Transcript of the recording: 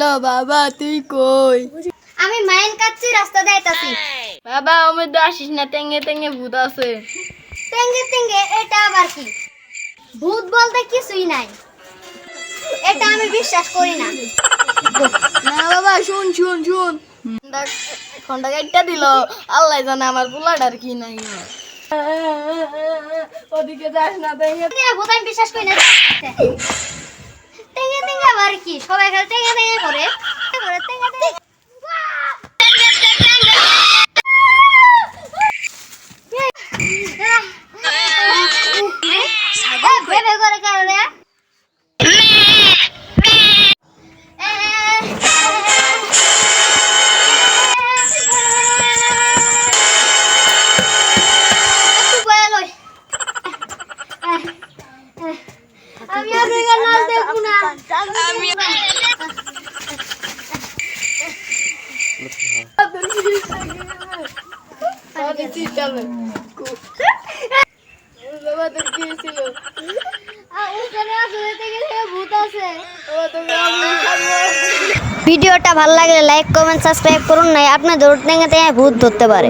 Hello বাবা, তুই কই? আমি মাইন কাচ্ছি, রাস্তা যাইতাছি। বাবা, আমার তো আসিস না, টেঙ্গে টেঙ্গে ভূত আছে। টেঙ্গে টেঙ্গে এটা আবার কি? ভূত বলতে কিছুই নাই, এটা আমি বিশ্বাস করি না। না বাবা, শুন শুন শুন, ফোনটা কেটে দিল। আল্লাহ জানে আমার পোলাটার কি নাই। ওদিকে যাস না, টেঙ্গে ভূত আমি বিশ্বাস করি না। টেঙ্গে টেঙ্গে আবার কি? সবাই খালি টেঙ্গে টেঙ্গে করে টেঙ্গে টেঙ্গে। ভেবে করে কারণে আমি আর নাচ দেখবো না। ভিডিওটা ভালো লাগলে লাইক কমেন্ট সাবস্ক্রাইব করুন, নাই আপনাদের ভূত ধরতে পারে।